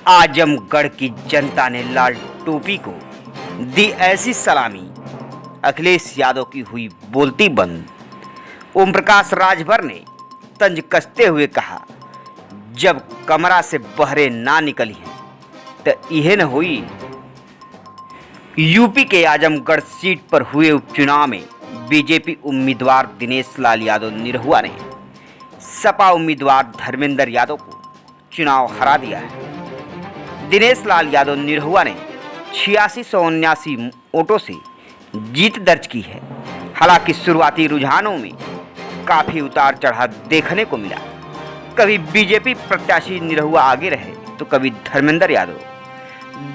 आजमगढ़ की जनता ने लाल टोपी को दी ऐसी सलामी, अखिलेश यादव की हुई बोलती बंद। ओम प्रकाश राजभर ने तंज कसते हुए कहा, जब कमरा से बहरे ना निकली हैं तो यह न हुई। यूपी के आजमगढ़ सीट पर हुए उपचुनाव में बीजेपी उम्मीदवार दिनेश लाल यादव निरहुआ ने सपा उम्मीदवार धर्मेंद्र यादव को चुनाव हरा दिया है। दिनेश लाल यादव निरहुआ ने 8679 वोटों से जीत दर्ज की है। हालांकि शुरुआती रुझानों में काफ़ी उतार चढ़ाव देखने को मिला। कभी बीजेपी प्रत्याशी निरहुआ आगे रहे तो कभी धर्मेंद्र यादव,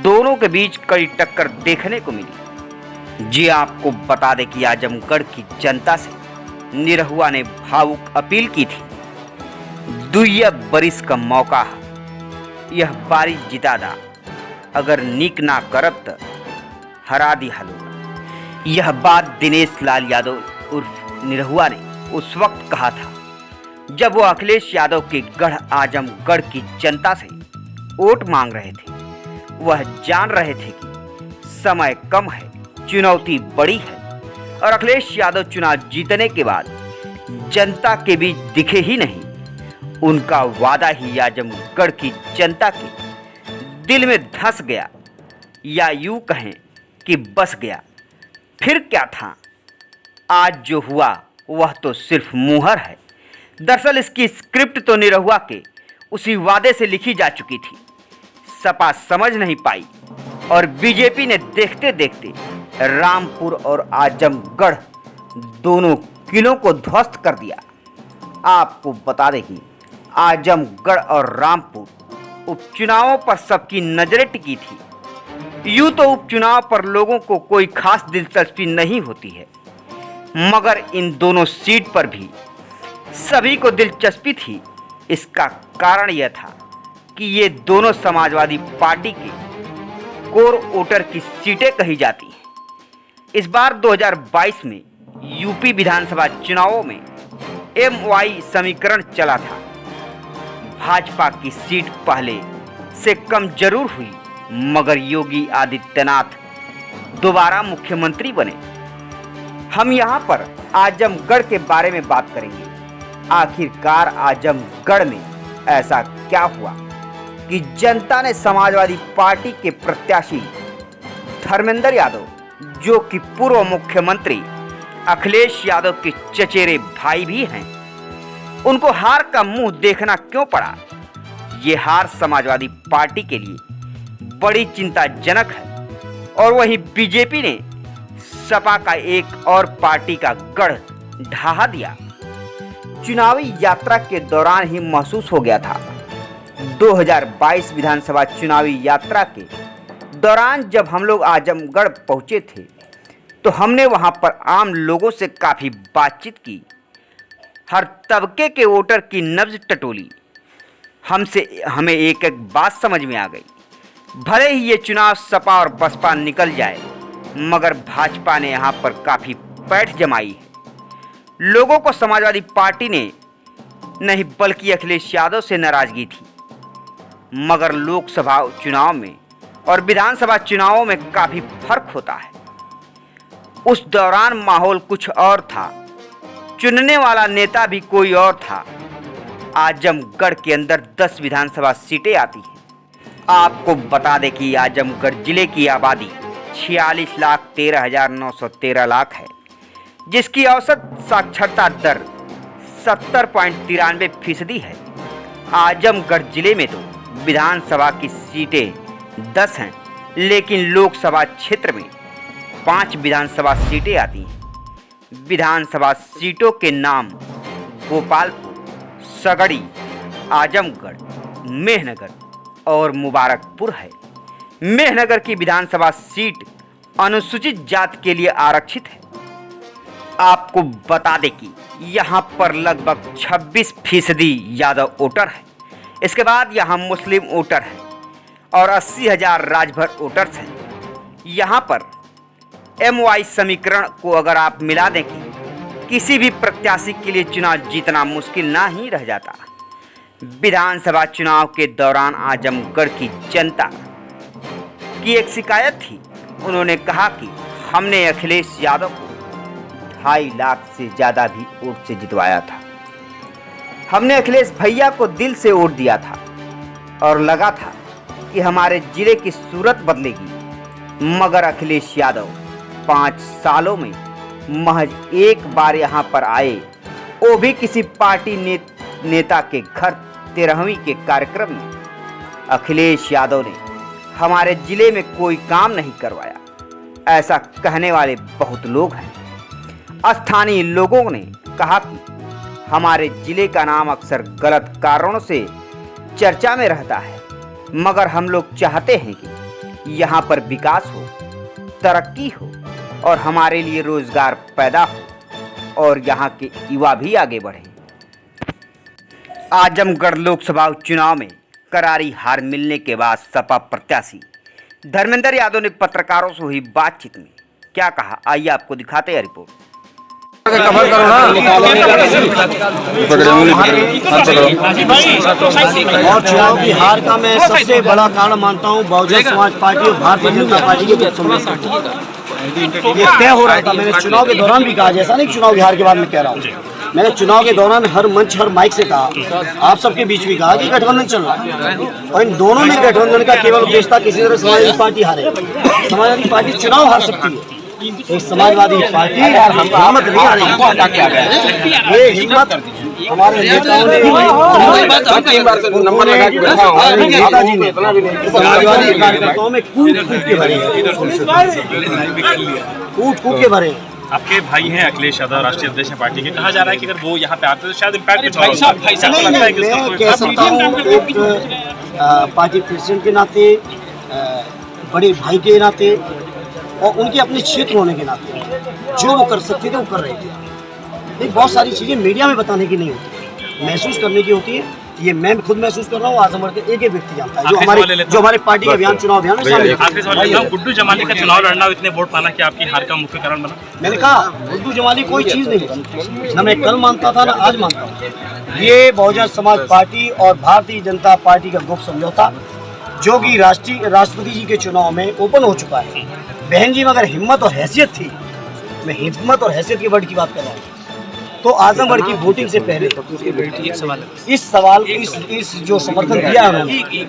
दोनों के बीच कड़ी टक्कर देखने को मिली। जी आपको बता दें कि आजमगढ़ की जनता से निरहुआ ने भावुक अपील की थी, दुइया बरिस का मौका है, यह बारिश जिता दा, अगर नीक ना करब त हरा दी हलो। यह बात दिनेश लाल यादव उर्फ निरहुआ ने उस वक्त कहा था जब वो अखिलेश यादव के गढ़ आजमगढ़ की जनता से वोट मांग रहे थे। वह जान रहे थे कि समय कम है, चुनौती बड़ी है और अखिलेश यादव चुनाव जीतने के बाद जनता के बीच दिखे ही नहीं। उनका वादा ही आजमगढ़ की जनता के दिल में धंस गया, या यूं कहें कि बस गया। फिर क्या था, आज जो हुआ वह तो सिर्फ मुहर है। दरअसल इसकी स्क्रिप्ट तो निरहुआ के उसी वादे से लिखी जा चुकी थी। सपा समझ नहीं पाई और बीजेपी ने देखते देखते रामपुर और आजमगढ़ दोनों किलों को ध्वस्त कर दिया। आपको बता दें कि आजमगढ़ और रामपुर उपचुनावों पर सबकी नजरें टिकी थी। यूं तो उपचुनाव पर लोगों को कोई खास दिलचस्पी नहीं होती है, मगर इन दोनों सीट पर भी सभी को दिलचस्पी थी। इसका कारण यह था कि ये दोनों समाजवादी पार्टी के कोर वोटर की सीटें कही जाती हैं। इस बार 2022 में यूपी विधानसभा चुनावों में MY समीकरण चला था। भाजपा की सीट पहले से कम जरूर हुई, मगर योगी आदित्यनाथ दोबारा मुख्यमंत्री बने। हम यहाँ पर आजमगढ़ के बारे में बात करेंगे। आखिरकार आजमगढ़ में ऐसा क्या हुआ कि जनता ने समाजवादी पार्टी के प्रत्याशी धर्मेंद्र यादव, जो कि पूर्व मुख्यमंत्री अखिलेश यादव के चचेरे भाई भी हैं, उनको हार का मुंह देखना क्यों पड़ा। ये हार समाजवादी पार्टी के लिए बड़ी चिंताजनक है। और वहीं बीजेपी ने सपा का एक और पार्टी का गढ़ ढहा दिया। चुनावी यात्रा के दौरान ही महसूस हो गया था। 2022 विधानसभा चुनावी यात्रा के दौरान जब हम लोग आजमगढ़ पहुंचे थे तो हमने वहां पर आम लोगों से काफ़ी बातचीत की। हर तबके के वोटर की नब्ज टटोली। हमें एक एक बात समझ में आ गई। भले ही ये चुनाव सपा और बसपा निकल जाए, मगर भाजपा ने यहाँ पर काफ़ी पैठ जमाई है। लोगों को समाजवादी पार्टी ने नहीं बल्कि अखिलेश यादव से नाराजगी थी, मगर लोकसभा चुनाव में और विधानसभा चुनावों में काफ़ी फर्क होता है। उस दौरान माहौल कुछ और था, चुनने वाला नेता भी कोई और था। आजमगढ़ के अंदर 10 विधानसभा सीटें आती हैं। आपको बता दें कि आजमगढ़ जिले की आबादी 46,13,913 लाख है, जिसकी औसत साक्षरता दर 70.93% है। आजमगढ़ जिले में तो विधानसभा की सीटें 10 हैं, लेकिन लोकसभा क्षेत्र में 5 विधानसभा सीटें आती हैं। विधानसभा सीटों के नाम गोपालपुर, सगड़ी, आजमगढ़, मेहनगर और मुबारकपुर है। मेहनगर की विधानसभा सीट अनुसूचित जाति के लिए आरक्षित है। आपको बता दें कि यहाँ पर लगभग 26% यादव वोटर है। इसके बाद यहाँ मुस्लिम वोटर है और 80,000 राजभर वोटर्स हैं। यहाँ पर MY समीकरण को अगर आप मिला दें कि किसी भी प्रत्याशी के लिए चुनाव जीतना मुश्किल ना ही रह जाता। विधानसभा चुनाव के दौरान आजमगढ़ की जनता की एक शिकायत थी। उन्होंने कहा कि हमने अखिलेश यादव को 2.5 लाख से ज़्यादा भी वोट से जितवाया था। हमने अखिलेश भैया को दिल से वोट दिया था और लगा था कि हमारे जिले की सूरत बदलेगी, मगर अखिलेश यादव 5 सालों में महज एक बार यहाँ पर आए, वो भी किसी पार्टी नेता के घर 13वीं के कार्यक्रम में। अखिलेश यादव ने हमारे जिले में कोई काम नहीं करवाया, ऐसा कहने वाले बहुत लोग हैं। स्थानीय लोगों ने कहा कि हमारे जिले का नाम अक्सर गलत कारणों से चर्चा में रहता है, मगर हम लोग चाहते हैं कि यहाँ पर विकास हो, तरक्की हो और हमारे लिए रोजगार पैदा हो और यहाँ के युवा भी आगे बढ़े। आजमगढ़ लोकसभा चुनाव में करारी हार मिलने के बाद सपा प्रत्याशी धर्मेंद्र यादव ने पत्रकारों से हुई बातचीत में क्या कहा, आइए आपको दिखाते हैं रिपोर्ट। और चुनाव की हार का मैं सबसे बड़ा कारण मानता हूँ बहुजन समाज पार्टी और भारतीय जनता पार्टी के ये तय हो रहा था। मैंने चुनाव के दौरान भी कहा, जैसा नहीं चुनाव की हार के बाद मैं कह रहा हूँ, मैंने चुनाव के दौरान हर मंच हर माइक से कहा, आप सबके बीच भी कहा कि गठबंधन चल रहा है और इन दोनों में गठबंधन का केवल उद्देश्य था किसी तरह समाजवादी पार्टी हारे। समाजवादी पार्टी चुनाव हार सकती है, एक समाजवादी पार्टी हिम्मत नहीं आ रही। ये हिम्मत हमारे नेताओं ने नेताजी ने समाजवादी कार्यकर्ताओं में कूट कूट के भरे। आपके भाई हैं अखिलेश यादव, राष्ट्रीय अध्यक्ष हैं पार्टी के, कहा जा रहा है कि अगर वो यहाँ पे आते तो शायद इम्पैक्ट कुछ और होता। मैं कह सकता हूँ एक पार्टी प्रेसिडेंट के नाते, बड़े भाई के नाते और उनके अपने क्षेत्र होने के नाते जो वो कर सकते थे वो कर रहे थे। बहुत सारी चीज़ें मीडिया में बताने की नहीं होती, महसूस करने की होती है। ये मैं खुद महसूस कर रहा हूँ, आजमगढ़ के एक व्यक्ति जानता है जो हमारे पार्टी का अभियान चुनाव अभियान है। गुड्डू जमाली का चुनाव लड़ना, इतने वोट पाना क्या आपकी हार का मुख्य कारण बना? मैंने कहा गुड्डू जमाली कोई चीज़ नहीं, न मैं कल मानता था ना आज मानता हूँ। ये बहुजन समाज पार्टी और भारतीय जनता पार्टी का गुप्त समझौता जो कि राष्ट्रपति जी के चुनाव में ओपन हो चुका है। बहन जी में अगर हिम्मत और हैसियत थी, मैं हिम्मत और हैसियत के वर्ड की बात कर रहा हूँ, तो आजमगढ़ की वोटिंग से पहले इस सवाल इस जो समर्थन दिया उन्होंने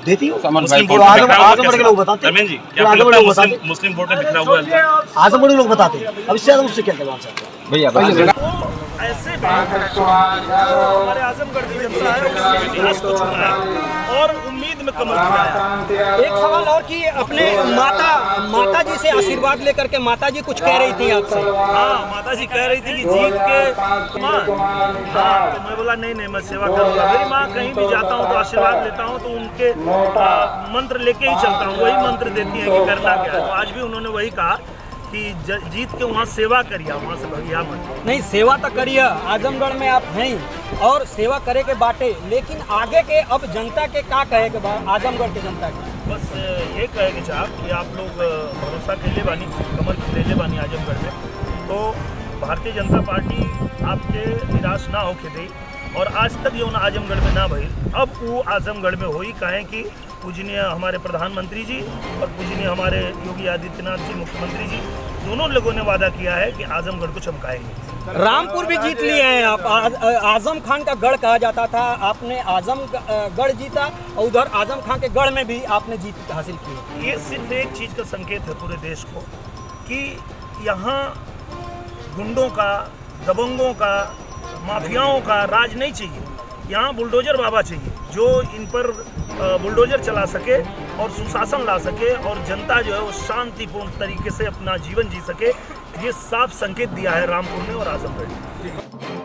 देती हूँ। आजमगढ़ के लोग बताते हैं, मुस्लिम वोट में बिखरा हुआ है, आजमगढ़ के लोग बताते हैं। अब इससे ज्यादा मुझसे क्या कहना चाहते हैं भैया? ऐसे हमारे आजमगढ़ की जनता है, उसने विकास को चुना है और उम्मीद में कमल खिलाया। एक सवाल और कि अपने माता जी से आशीर्वाद लेकर के माता जी कुछ कह रही थी आपसे। हाँ, माता जी कह रही थी कि जीत के माँ, हाँ, तो मैं बोला नहीं मैं सेवा करूँगा। मेरी माँ कहीं भी जाता हूँ तो आशीर्वाद लेता हूँ तो उनके मंत्र लेके ही चलता हूँ, वही मंत्र देती है कि करना क्या है। तो आज भी उन्होंने वही कहा कि जीत के वहाँ सेवा करिए, वहाँ से भगिया मत। नहीं, सेवा तो करिए, आजमगढ़ में आप हैं और सेवा करे के बाटे, लेकिन आगे के अब जनता के क्या कहे के बाद आजमगढ़ के जनता के? बस ये कहे कि चाह कि आप लोग भरोसा खेले बानी, कमर खिले बानी आजमगढ़ में, तो भारतीय जनता पार्टी आपके निराश ना होके दी। और आज तक जो ना आजमगढ़ में ना भई, अब वो आजमगढ़ में हो ही कहें कि पूजनीय हमारे प्रधानमंत्री जी और पूजनीय हमारे योगी आदित्यनाथ जी मुख्यमंत्री जी, दोनों लोगों ने वादा किया है कि आजमगढ़ को चमकाएंगे। रामपुर भी जीत लिए हैं आप, आजम खान का गढ़ कहा जाता था, आपने आजमगढ़ जीता और उधर आजम खान के गढ़ में भी आपने जीत हासिल की। ये सिर्फ एक चीज़ का संकेत है पूरे देश को कि यहाँ गुंडों का, दबंगों का, माफियाओं का राज नहीं चाहिए। यहाँ बुलडोजर बाबा चाहिए जो इन पर बुलडोजर चला सके और सुशासन ला सके और जनता जो है वो शांतिपूर्ण तरीके से अपना जीवन जी सके। ये साफ संकेत दिया है रामपुर ने और आजमगढ़ ने।